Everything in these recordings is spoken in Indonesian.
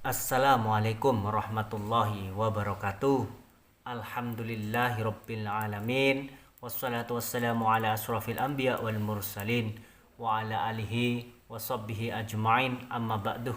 Assalamualaikum warahmatullahi wabarakatuh. Alhamdulillahirabbil alamin. Wassalatu wassalamu ala asrafil anbiya wal mursalin wa ala alihi washabbihi ajmain. Amma ba'duh.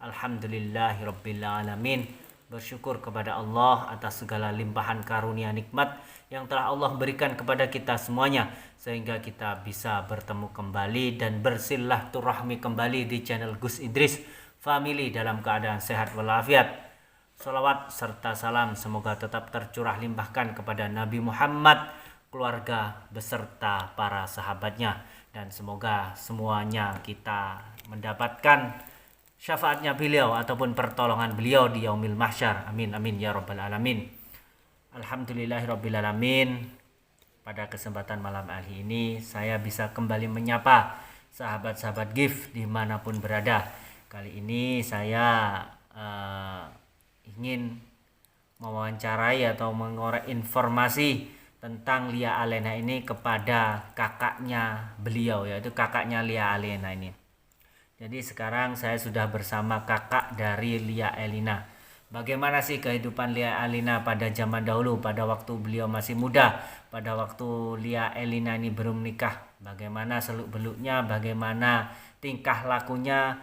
Alhamdulillahirabbil alamin. Bersyukur kepada Allah atas segala limpahan karunia nikmat yang telah Allah berikan kepada kita semuanya, sehingga kita bisa bertemu kembali dan bersilaturahmi kembali di channel Gus Idris Family dalam keadaan sehat walafiat. Salawat serta salam semoga tetap tercurah limpahkan kepada Nabi Muhammad, keluarga beserta para sahabatnya, dan semoga semuanya kita mendapatkan syafaatnya beliau ataupun pertolongan beliau di yaumil mahsyar. Amin amin ya rabbal alamin. Alhamdulillahirabbil alamin. Pada kesempatan malam hari ini saya bisa kembali menyapa sahabat-sahabat GIF dimanapun berada. Kali ini saya ingin mewawancarai atau mengorek informasi tentang Lia Alena ini kepada kakaknya beliau, yaitu kakaknya Lia Alena ini. Jadi sekarang saya sudah bersama kakak dari Lia Elina. Bagaimana sih kehidupan Lia Elina pada zaman dahulu, pada waktu beliau masih muda, pada waktu Lia Elina ini belum nikah? Bagaimana seluk-beluknya, bagaimana tingkah lakunya?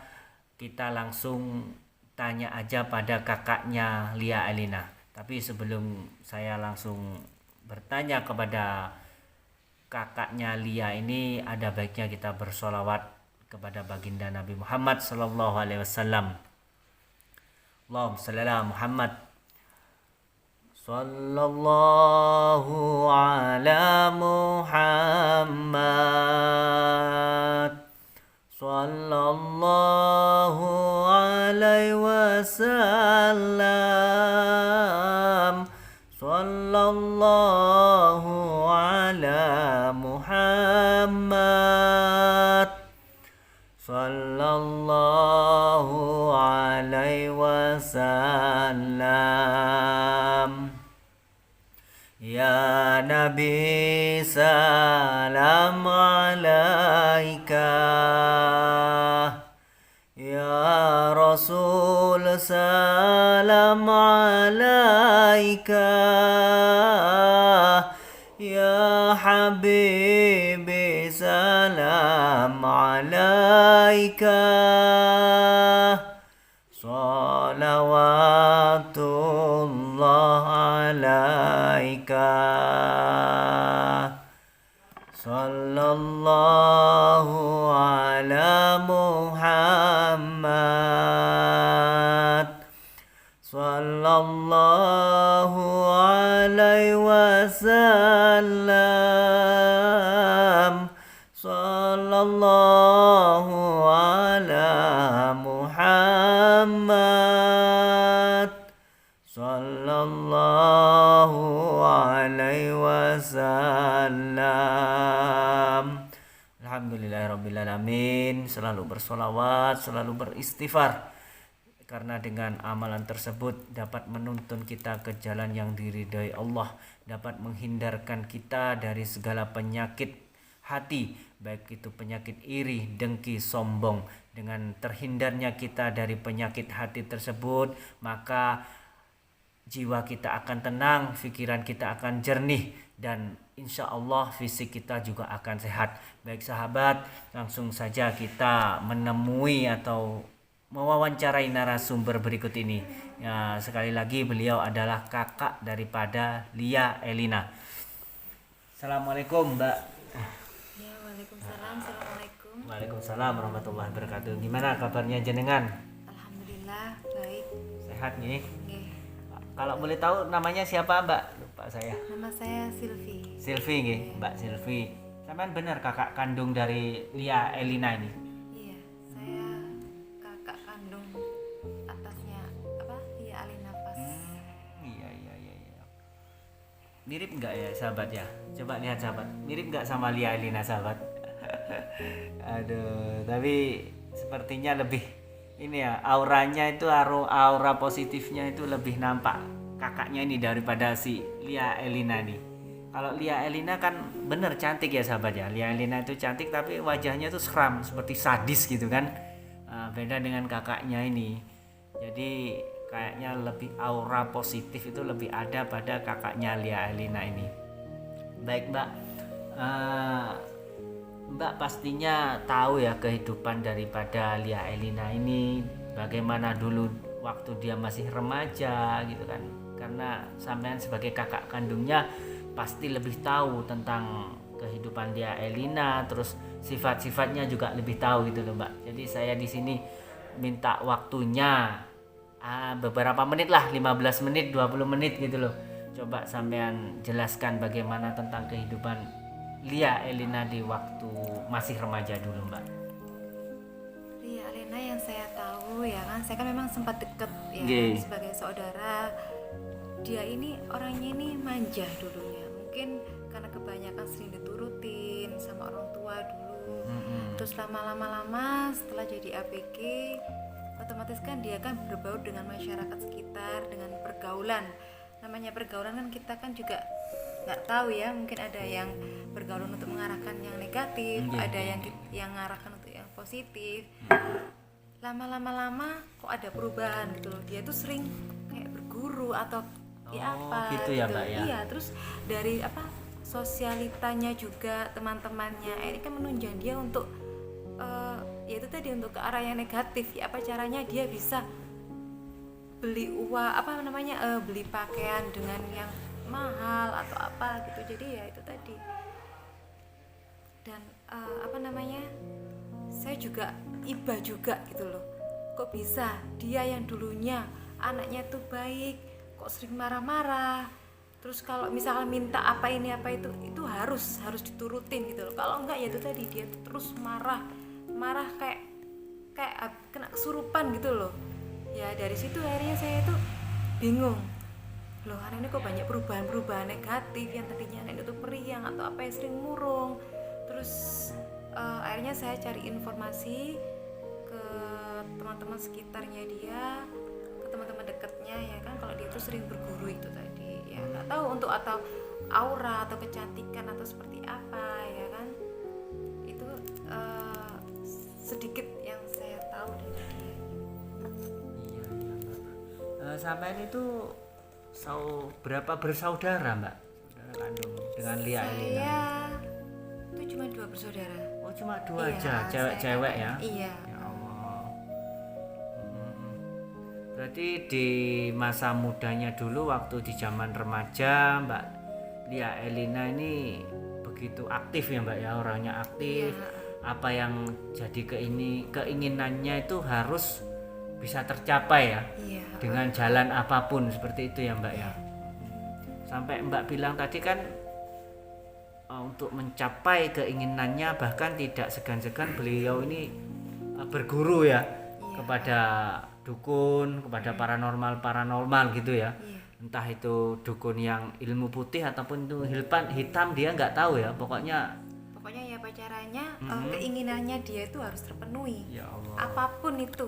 Kita langsung tanya aja pada kakaknya Lia Elina. Tapi sebelum saya langsung bertanya kepada kakaknya Lia ini, ada baiknya kita bersolawat kepada baginda Nabi Muhammad sallallahu alaihi wasallam. Allahumma shalli ala Muhammad. Sallallahu ala Muhammad. Sallallahu alaihi wasallam. Sallallahu ala Muhammad. Sallallahu alaihi wasallam. Ya Nabi salam alaika. Ya Rasul salam alaika. Ya Habibi salam alaika. Salawatullah alaika. Sallallahu ala Muhammad. Sallallahu alaihi wasallam. Sallallahu ala Muhammad. Sallallahu alaihi wasallam. Alhamdulillahirabbil alamin. Selalu bersolawat, selalu beristighfar, karena dengan amalan tersebut dapat menuntun kita ke jalan yang diridhai Allah, dapat menghindarkan kita dari segala penyakit hati, baik itu penyakit iri, dengki, sombong. Dengan terhindarnya kita dari penyakit hati tersebut, maka jiwa kita akan tenang, pikiran kita akan jernih, dan insya Allah fisik kita juga akan sehat. Baik sahabat, langsung saja kita menemui atau mewawancarai narasumber berikut ini. Ya, sekali lagi beliau adalah kakak daripada Lia Elina. Assalamualaikum Mbak. Ya, waalaikumsalam. Assalamualaikum. Waalaikumsalam warahmatullahi wabarakatuh. Gimana kabarnya jenengan? Alhamdulillah baik. Sehat nih? Nggih. Kalau boleh tahu namanya siapa Mbak? Lupa saya. Nama saya Silvi. Silvi nggih, Mbak Silvi. Sampean benar kakak kandung dari Lia Elina ini? Iya, saya kakak kandung atasnya Lia Alina Pas. Iya. Mirip nggak ya sahabat ya? Coba lihat sahabat, mirip nggak sama Lia Elina sahabat? Aduh, tapi sepertinya lebih ini ya, auranya itu aura positifnya itu lebih nampak kakaknya ini daripada si Lia Elina nih. Kalau Lia Elina kan bener cantik ya sahabat ya. Lia Elina itu cantik tapi wajahnya tuh seram, seperti sadis gitu kan. Beda dengan kakaknya ini. Jadi kayaknya lebih aura positif itu lebih ada pada kakaknya Lia Elina ini. Baik Mbak, Eh, Mbak pastinya tahu ya kehidupan daripada Lia Elina ini, bagaimana dulu waktu dia masih remaja gitu kan. Karena sampean sebagai kakak kandungnya pasti lebih tahu tentang kehidupan Lia Elina, terus sifat-sifatnya juga lebih tahu gitu loh Mbak. Jadi saya di sini minta waktunya beberapa menit lah, 15 menit 20 menit gitu loh. Coba sampean jelaskan bagaimana tentang kehidupan Lia Elina di waktu masih remaja dulu Mbak. Lia Alena yang saya tahu ya kan, saya kan memang sempat deket ya Nggih. kan, sebagai saudara. Dia ini orangnya ini manja dulunya, mungkin karena kebanyakan sering diturutin sama orang tua dulu. Terus lama-lama setelah jadi ABG, otomatis kan dia kan berbaur dengan masyarakat sekitar, dengan pergaulan. Namanya pergaulan kan kita kan juga nggak tahu ya, mungkin ada yang bergaul untuk mengarahkan yang negatif, ada yang mengarahkan untuk yang positif. Lama-lama kok ada perubahan gitu loh. Dia tuh sering kayak berguru atau Gitu ya, Mbak, ya? Iya, terus dari sosialitanya juga teman-temannya ini kan menunjang dia untuk ya itu tadi, untuk ke arah yang negatif. Ya, apa caranya dia bisa beli beli pakaian dengan yang mahal atau apa gitu. Jadi ya itu tadi. Dan saya juga iba juga gitu loh, kok bisa dia yang dulunya anaknya tuh baik kok sering marah-marah. Terus kalau misalnya minta apa ini apa itu harus diturutin gitu loh. Kalau enggak ya itu tadi, dia tuh terus marah kayak kena kesurupan gitu loh. Ya dari situ akhirnya saya tuh bingung, loh anak ini kok banyak perubahan negatif, yang tadinya anak itu periang atau apa yang sering murung. Terus akhirnya saya cari informasi ke teman-teman sekitarnya dia, ke teman-teman dekatnya ya kan, kalau dia itu sering berguru itu tadi. Ya nggak tahu untuk atau aura atau kecantikan atau seperti apa ya kan. Itu sedikit yang saya tahu dari dia. Sampean itu berapa bersaudara Mbak? Saudara kandung dengan Lia Elina? Saya itu cuma 2 bersaudara. Oh cuma 2 Iya, aja, cewek-cewek ya? Iya. Ya Allah. Berarti di masa mudanya dulu waktu di zaman remaja Mbak Lia Elina ini begitu aktif ya Mbak ya, orangnya aktif. Iya. Apa yang jadi keinginannya itu harus bisa tercapai ya. Iya. Dengan jalan apapun seperti itu ya Mbak ya. Sampai Mbak bilang tadi kan untuk mencapai keinginannya bahkan tidak segan-segan beliau ini berguru ya, kepada dukun, kepada paranormal gitu ya. Iya. Entah itu dukun yang ilmu putih ataupun itu hitam dia nggak tahu ya, pokoknya ya apa caranya keinginannya dia itu harus terpenuhi. ya Allah. Apapun itu.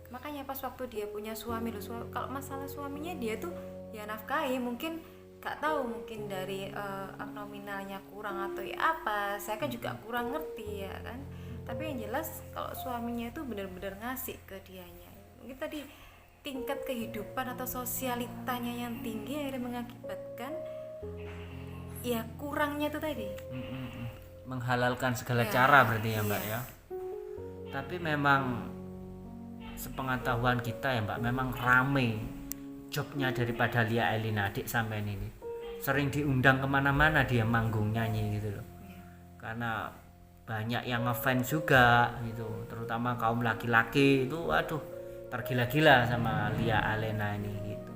Makanya pas waktu dia punya suami kalau masalah suaminya dia tuh ya nafkahi, mungkin gak tahu, mungkin dari nominalnya kurang atau ya apa, saya kan juga kurang ngerti ya kan. Tapi yang jelas kalau suaminya itu benar-benar ngasih ke dianya, mungkin tadi tingkat kehidupan atau sosialitanya yang tinggi akhirnya mengakibatkan ya kurangnya itu tadi. Menghalalkan segala Ya, cara berarti ya Mbak iya. ya. Tapi memang sepengetahuan kita ya Mbak, memang rame jobnya daripada Lia Elina, adik sampean ini. Sering diundang kemana-mana dia manggung nyanyi gitu loh. Karena banyak yang ngefans juga gitu, terutama kaum laki-laki itu waduh tergila-gila sama Lia Elina ini gitu.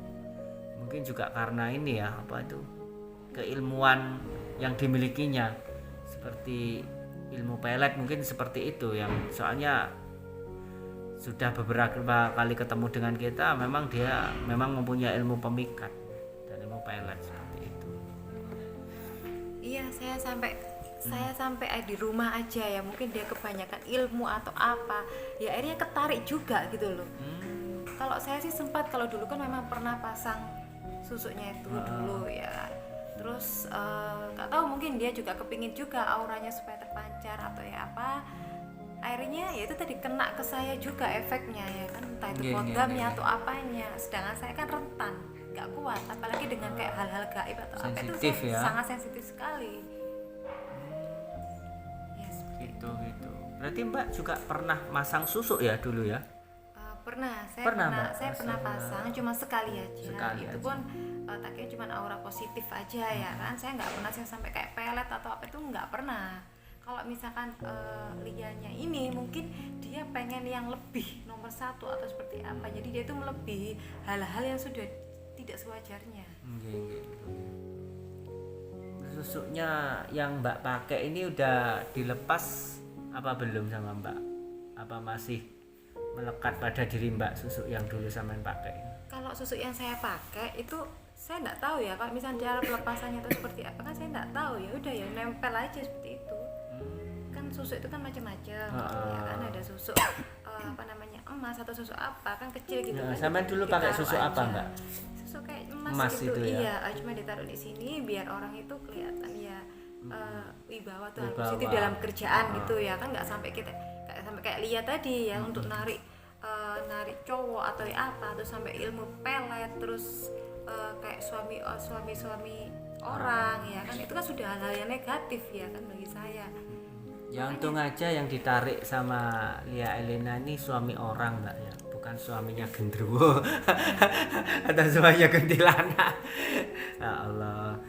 Mungkin juga karena ini ya keilmuan yang dimilikinya, seperti ilmu pelet mungkin seperti itu, yang soalnya sudah beberapa kali ketemu dengan kita, memang dia mempunyai ilmu pemikat dan ilmu pelet seperti itu. Iya, saya sampai di rumah aja ya, mungkin dia kebanyakan ilmu atau apa ya akhirnya ketarik juga gitu loh. Kalau saya sih sempat, kalau dulu kan memang pernah pasang susuknya itu dulu ya. Terus gak tahu, mungkin dia juga kepingin juga auranya supaya terpancar atau ya apa. akhirnya ya itu tadi kena ke saya juga efeknya ya kan, entah itu Iya, iya, kodamnya iya. atau apanya, sedangkan saya kan rentan, nggak kuat, apalagi dengan kayak hal-hal gaib atau apa itu Sensitif saya ya. sangat sensitif sekali. Yes. Gitu. Berarti Mbak juga pernah masang susuk ya dulu ya? Pernah, Pernah, Mbak? saya pernah pasang cuma sekali aja. Sekali Itu aja. pun taknya cuma aura positif aja ya kan. Saya nggak pernah sih sampai kayak pelet atau apa itu nggak pernah. Kalau misalkan lianya ini mungkin dia pengen yang lebih nomor satu atau seperti apa. Jadi dia itu melebihi hal-hal yang sudah tidak sewajarnya. Nggih. Susuknya yang Mbak pakai ini udah dilepas apa belum sama Mbak? Apa masih melekat pada diri Mbak susuk yang dulu sampean pakai? Kalau susuk yang saya pakai itu saya nggak tahu ya, kalau misalnya cara pelepasannya itu seperti apa kan saya nggak tahu, ya udah ya nempel aja seperti itu. Kan susuk itu kan macam-macam ya kan, ada susuk apa namanya emas atau susuk apa kan kecil gitu Ya, kan. sampean dulu pakai Ditaruh susuk apa, aja. Mbak? Susuk kayak emas, Emas gitu itu ya? iya, cuma ditaruh di sini biar orang itu kelihatan ya wibawa tuh Wibawa. positif dalam kerjaan gitu ya kan, nggak sampai kita kayak lihat tadi ya untuk narik cowok atau apa, terus sampai ilmu pelet, terus kayak suami orang ya kan, itu kan sudah hal-hal yang negatif ya kan bagi saya. Ya untung aja yang ditarik sama Lia Elena ini suami orang Mbak ya, bukan suaminya genderuwo atau suaminya kuntilanak. Ya Allah,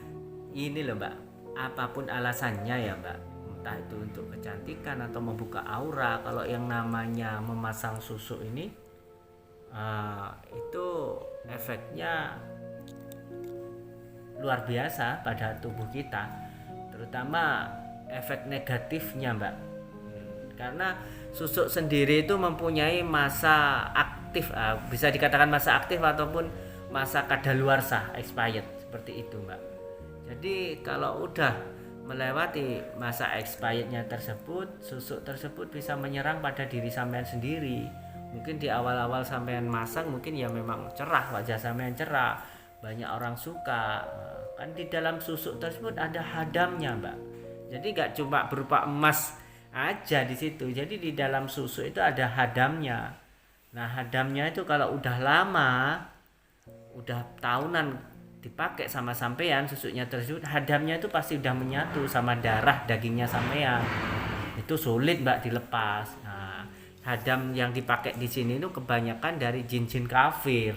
ini loh Mbak, apapun alasannya ya Mbak, entah itu untuk kecantikan atau membuka aura, kalau yang namanya memasang susuk ini itu efeknya luar biasa pada tubuh kita, terutama efek negatifnya Mbak. Karena susuk sendiri itu mempunyai masa aktif, bisa dikatakan masa aktif ataupun masa kadaluarsa expired, seperti itu Mbak. Jadi kalau udah melewati masa expirednya tersebut, susuk tersebut bisa menyerang pada diri sampean sendiri. Mungkin di awal-awal sampean masang mungkin ya memang cerah, wajah sampean cerah, banyak orang suka. Kan di dalam susuk tersebut ada hadamnya Mbak. Jadi gak cuma berupa emas aja di situ. Jadi di dalam susuk itu ada hadamnya. Nah hadamnya itu kalau udah lama, udah tahunan dipakai sama sampean susuknya tersebut, hadamnya itu pasti udah menyatu sama darah dagingnya sampean. Itu sulit Mbak dilepas. Nah, hadam yang dipakai di sini itu kebanyakan dari jin-jin kafir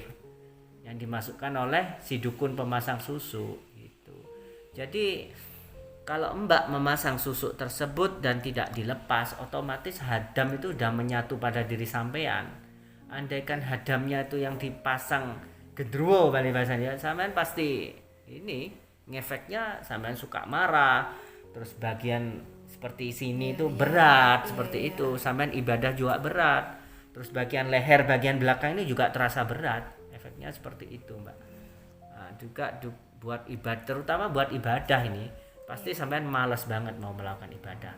yang dimasukkan oleh si dukun pemasang susuk gitu. Jadi kalau Mbak memasang susuk tersebut dan tidak dilepas, otomatis hadam itu udah menyatu pada diri sampean. Andaikan hadamnya itu yang dipasang gendruwo balik bahasanya, sampean pasti ini ngefeknya sampean suka marah, terus bagian seperti sini itu berat, seperti itu sampean ibadah juga berat, terus bagian leher bagian belakang ini juga terasa berat, efeknya seperti itu Mbak. Nah, juga buat ibadah, terutama buat ibadah ini pasti sampean malas banget mau melakukan ibadah.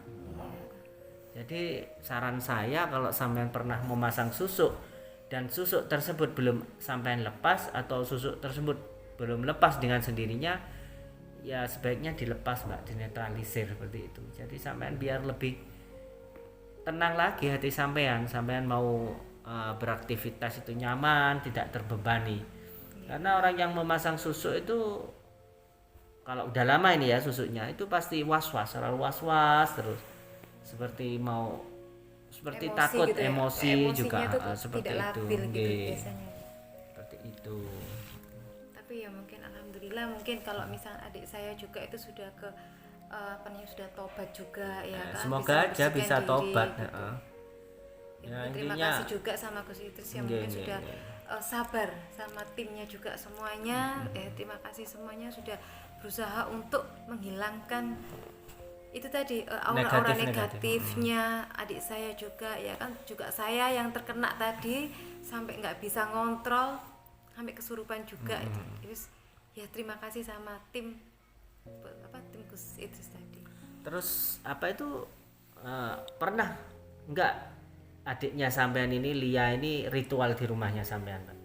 Jadi saran saya kalau sampean pernah memasang susuk dan susuk tersebut belum sampean lepas atau susuk tersebut belum lepas dengan sendirinya, ya sebaiknya dilepas Mbak, dinetralisir seperti itu. Jadi sampean biar lebih tenang lagi hati sampean mau beraktivitas itu nyaman, tidak terbebani. Karena orang yang memasang susuk itu kalau udah lama ini ya susuknya itu pasti was-was, selalu was-was terus, seperti Emosi takut gitu ya, emosi juga seperti tidak itu. labil gitu biasanya. Seperti itu. Tapi ya mungkin alhamdulillah, mungkin kalau misalnya adik saya juga itu sudah ke sudah tobat juga ya kan, Semoga aja membersihkan bisa diri, tobat. gitu. Ya, Terima intinya kasih juga sama Gus Idris yang mungkin sudah sabar, sama timnya juga semuanya. Terima kasih semuanya sudah berusaha untuk menghilangkan itu tadi aura-aura negatifnya adik saya juga ya kan, juga saya yang terkena tadi sampai nggak bisa ngontrol, sampai kesurupan juga. Terus ya terima kasih sama tim Gus Idris tadi. terus apa itu pernah nggak adiknya sampean ini Lia ini ritual di rumahnya sampean Pak?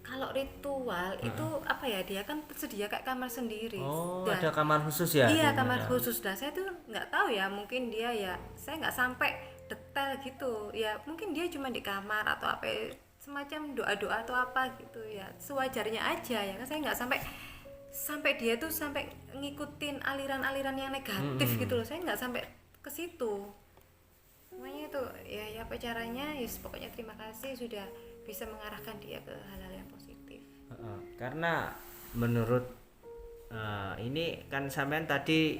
Kalau ritual itu apa ya, dia kan tersedia kayak kamar sendiri. Dan Ada kamar khusus ya? iya, kamar khusus. Dan saya tuh nggak tahu ya, mungkin dia ya, saya nggak sampai detail gitu ya, mungkin dia cuma di kamar atau apa ya, semacam doa-doa atau apa gitu ya, sewajarnya aja ya kan. Saya nggak sampai dia tuh sampai ngikutin aliran-aliran yang negatif gitu loh, saya nggak sampai ke situ. Makanya itu ya apa caranya, ya pokoknya terima kasih sudah bisa mengarahkan dia ke hal-hal yang positif. Karena menurut ini kan sampean tadi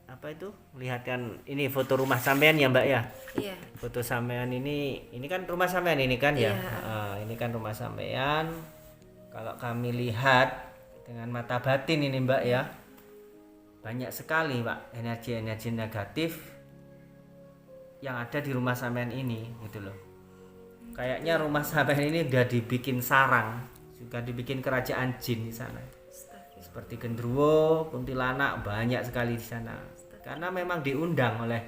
apa itu lihatkan ini foto rumah sampean ya Mbak ya. Iya. Foto sampean ini kan rumah sampean ini kan ya. Iya. Ini kan rumah sampean. Kalau kami lihat dengan mata batin ini Mbak ya, banyak sekali Mbak energi-energi negatif yang ada di rumah sampean ini gitu loh. Kayaknya rumah sampean ini udah dibikin sarang, juga dibikin kerajaan jin di sana. Seperti genderuwo, kuntilanak banyak sekali di sana. Karena memang diundang oleh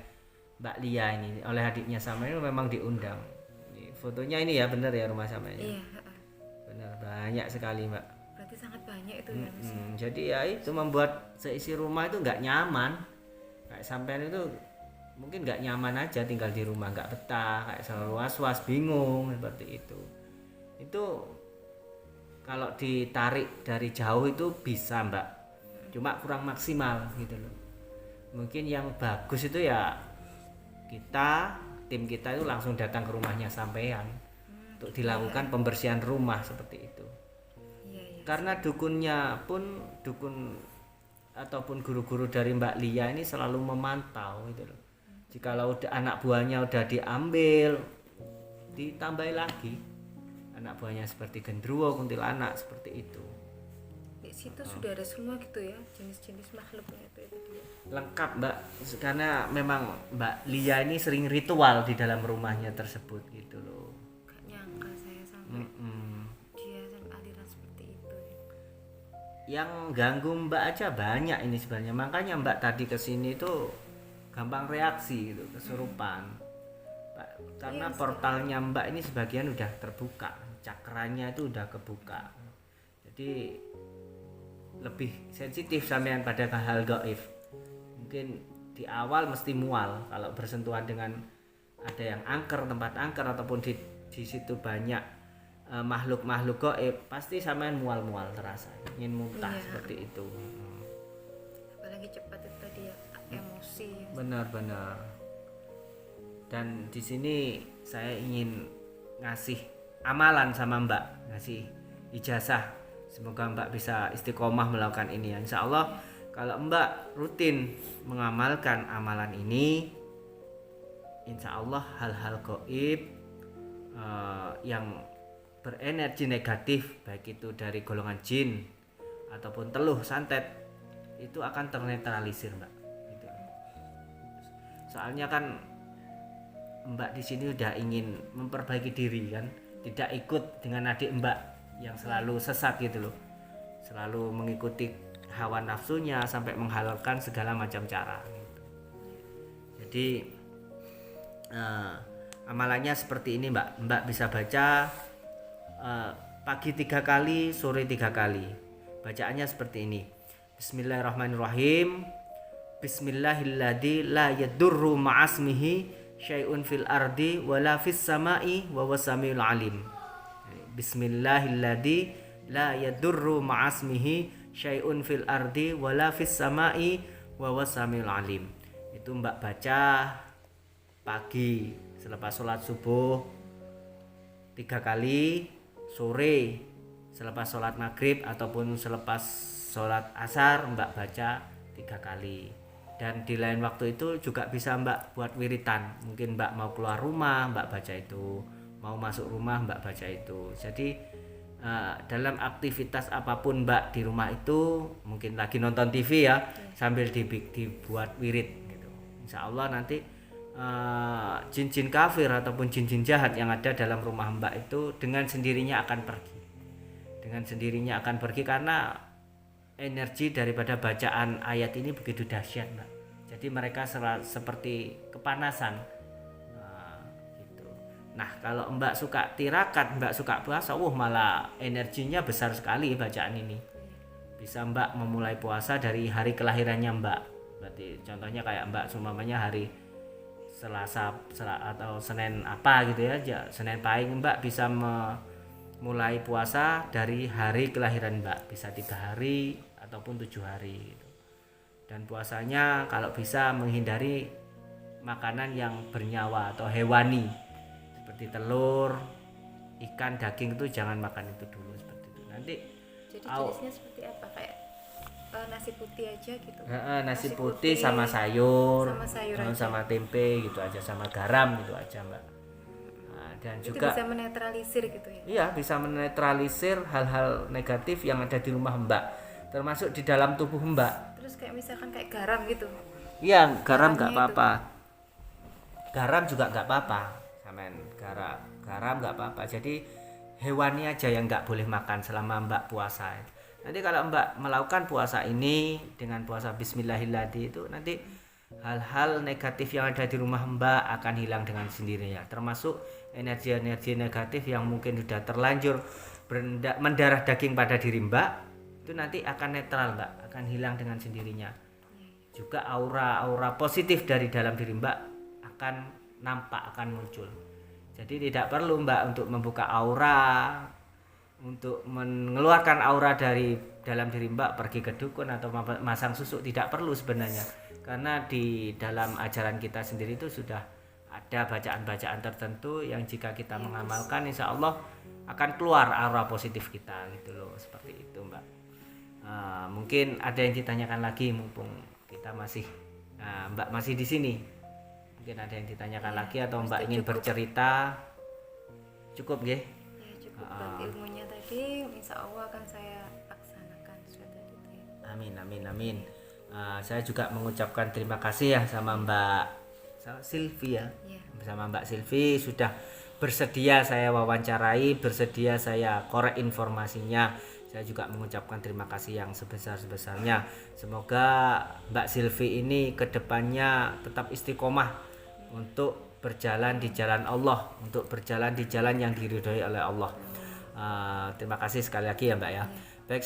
Mbak Lia ini, oleh adiknya sama ini memang diundang. Ini fotonya ini ya benar ya rumah sampean ini. Iya. Benar banyak sekali Mbak. Berarti sangat banyak itu ya Mas. Jadi ya itu membuat seisi rumah itu nggak nyaman. Kayak sampean itu mungkin nggak nyaman aja tinggal di rumah, nggak betah, kayak selalu was-was, bingung seperti itu. Itu kalau ditarik dari jauh itu bisa Mbak, cuma kurang maksimal gitu loh. Mungkin yang bagus itu ya tim kita itu langsung datang ke rumahnya sampean untuk dilakukan pembersihan rumah seperti itu. Iya. Karena dukunnya pun dukun ataupun guru-guru dari Mbak Lia ini selalu memantau gitu loh. Jikalau anak buahnya udah diambil, ditambahi lagi anak buahnya seperti genderuwo, kuntilanak seperti itu. Di situ sudah ada semua gitu ya, jenis-jenis makhluknya itu ya tadi ya. Lengkap Mbak, karena memang Mbak Lia ini sering ritual di dalam rumahnya tersebut gitu loh. Gak nyangka saya sampai dia sampai aliran seperti itu ya. Yang ganggu Mbak aja banyak ini sebenarnya, makanya Mbak tadi kesini tuh gampang reaksi gitu, kesurupan. Karena portalnya Mbak ini sebagian udah terbuka, cakranya itu udah kebuka, jadi lebih sensitif sampean pada hal gaib. Mungkin di awal mesti mual kalau bersentuhan dengan ada yang angker, tempat angker ataupun di situ banyak makhluk-makhluk gaib, pasti sampean mual-mual terasa, ingin muntah seperti itu. Apalagi cepat itu tadi ya, emosi ya. Benar-benar. Dan di sini saya ingin ngasih amalan sama Mbak, ngasih ijazah. Semoga Mbak bisa istiqomah melakukan ini. Insya Allah kalau Mbak rutin mengamalkan amalan ini, insya Allah hal-hal gaib yang berenergi negatif, baik itu dari golongan jin ataupun teluh santet, itu akan ternetralisir Mbak. Gitu. Soalnya kan Mbak di sini udah ingin memperbaiki diri kan, tidak ikut dengan adik Mbak yang selalu sesat gitu loh, selalu mengikuti hawa nafsunya sampai menghalalkan segala macam cara gitu. Jadi amalannya seperti ini Mbak bisa baca pagi 3 kali, sore 3 kali. Bacaannya seperti ini: Bismillahirrahmanirrahim. Bismillahilladzi la yadurru ma'asmihi syai'un fil ardi wala fis sama'i wa huwas samiul alim. Bismillahilladzi la yadurru ma'asmihi syai'un fil ardi wala fis sama'i wa huwas samiul alim. Itu Mbak baca pagi selepas sholat subuh 3 kali, sore selepas sholat maghrib ataupun selepas sholat asar Mbak baca 3 kali. Dan di lain waktu itu juga bisa Mbak buat wiritan. Mungkin Mbak mau keluar rumah Mbak baca itu, mau masuk rumah Mbak baca itu. Jadi dalam aktivitas apapun Mbak di rumah itu, mungkin lagi nonton TV ya, sambil dibuat wirid gitu. Insya Allah nanti jin-jin kafir ataupun jin-jin jahat yang ada dalam rumah Mbak itu dengan sendirinya akan pergi. Dengan sendirinya akan pergi karena energi daripada bacaan ayat ini begitu dahsyat Mbak. Jadi mereka seperti kepanasan gitu. Nah kalau Mbak suka tirakat, Mbak suka puasa, malah energinya besar sekali bacaan ini. Bisa Mbak memulai puasa dari hari kelahirannya Mbak. Berarti contohnya kayak Mbak seumpamanya hari atau Senin apa gitu ya, Senin Pahing Mbak bisa mulai puasa dari hari kelahiran Mbak, bisa 3 hari ataupun 7 hari gitu. Dan puasanya kalau bisa menghindari makanan yang bernyawa atau hewani seperti telur, ikan, daging itu jangan makan itu dulu seperti itu. Nanti Jadi jenisnya seperti apa, kayak nasi putih aja gitu? nasi putih sama sayur, sama sayur aja. sama tempe gitu aja, sama garam gitu aja Mbak. Nah, dan Itu juga bisa menetralisir gitu ya? iya, bisa menetralisir hal-hal negatif yang ada di rumah Mbak, termasuk di dalam tubuh Mbak. Terus kayak misalkan kayak garam gitu? Iya, garam nggak Garamnya apa-apa. Garam juga nggak apa-apa, samen garam nggak apa-apa. Jadi hewani aja yang nggak boleh makan selama Mbak puasa. Nanti kalau Mbak melakukan puasa ini dengan puasa Bismillahirrahmanirrahim itu, nanti hal-hal negatif yang ada di rumah Mbak akan hilang dengan sendirinya, termasuk energi-energi negatif yang mungkin sudah terlanjur mendarah daging pada diri Mbak, itu nanti akan netral Mbak, akan hilang dengan sendirinya. Juga aura-aura positif dari dalam diri Mbak akan nampak, akan muncul. Jadi tidak perlu Mbak untuk membuka aura, untuk mengeluarkan aura dari dalam diri Mbak, pergi ke dukun atau masang susuk, tidak perlu sebenarnya. Karena di dalam ajaran kita sendiri itu sudah ada bacaan-bacaan tertentu yang jika kita mengamalkan insya Allah akan keluar aura positif kita gitu loh, seperti itu Mbak. Mungkin ada yang ditanyakan lagi mumpung kita masih Mbak masih di sini. Mungkin ada yang ditanyakan lagi atau Mbak ingin bercerita. Cukup nggih? Ya cukup buat ilmunya tadi, insya Allah akan saya laksanakan sesuai tadi itu ya. Amin. Saya juga mengucapkan terima kasih ya sama Mbak Silvi ya. Bersama Mbak Silvi sudah bersedia saya wawancarai, bersedia saya korek informasinya. Saya juga mengucapkan terima kasih yang sebesar-besarnya. Semoga Mbak Silvi ini kedepannya tetap istiqomah untuk berjalan di jalan Allah, untuk berjalan di jalan yang diridhoi oleh Allah. Terima kasih sekali lagi ya Mbak ya. Baik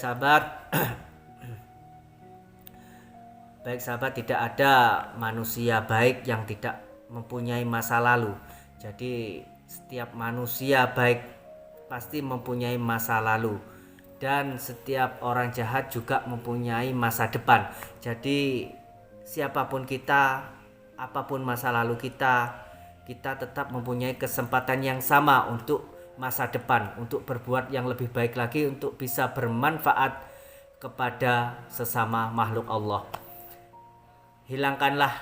sahabat, tidak ada manusia baik yang tidak mempunyai masa lalu. Jadi setiap manusia baik pasti mempunyai masa lalu, dan setiap orang jahat juga mempunyai masa depan. Jadi siapapun kita, apapun masa lalu kita tetap mempunyai kesempatan yang sama untuk masa depan, untuk berbuat yang lebih baik lagi, untuk bisa bermanfaat kepada sesama makhluk Allah. Hilangkanlah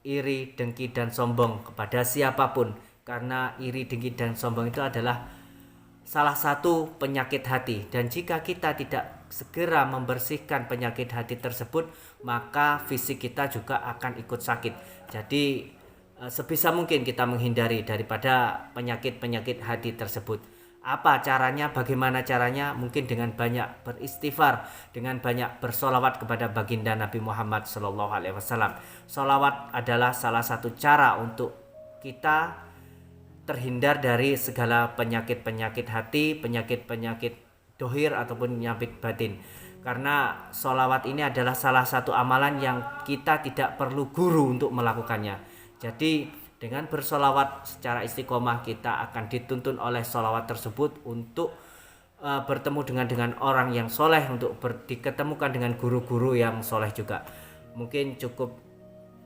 iri, dengki, dan sombong kepada siapapun, karena iri, dengki, dan sombong itu adalah salah satu penyakit hati, dan jika kita tidak segera membersihkan penyakit hati tersebut, maka fisik kita juga akan ikut sakit. Jadi sebisa mungkin kita menghindari daripada penyakit-penyakit hati tersebut. Apa caranya? Bagaimana caranya? Mungkin dengan banyak beristighfar, dengan banyak bersolawat kepada baginda Nabi Muhammad SAW. Solawat adalah salah satu cara untuk kita terhindar dari segala penyakit-penyakit hati, penyakit-penyakit dohir ataupun penyakit batin. Karena solawat ini adalah salah satu amalan yang kita tidak perlu guru untuk melakukannya. Jadi dengan bersolawat secara istiqomah, kita akan dituntun oleh solawat tersebut untuk bertemu dengan orang yang soleh, untuk diketemukan dengan guru-guru yang soleh juga. Mungkin cukup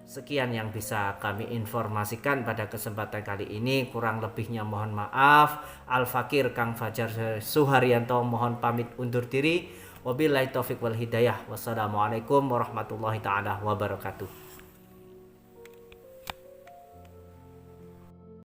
sekian yang bisa kami informasikan pada kesempatan kali ini. Kurang lebihnya mohon maaf. Al-Fakir Kang Fajar Suharyanto mohon pamit undur diri. Wabillahi taufiq wal hidayah. Wassalamualaikum warahmatullahi taala wabarakatuh.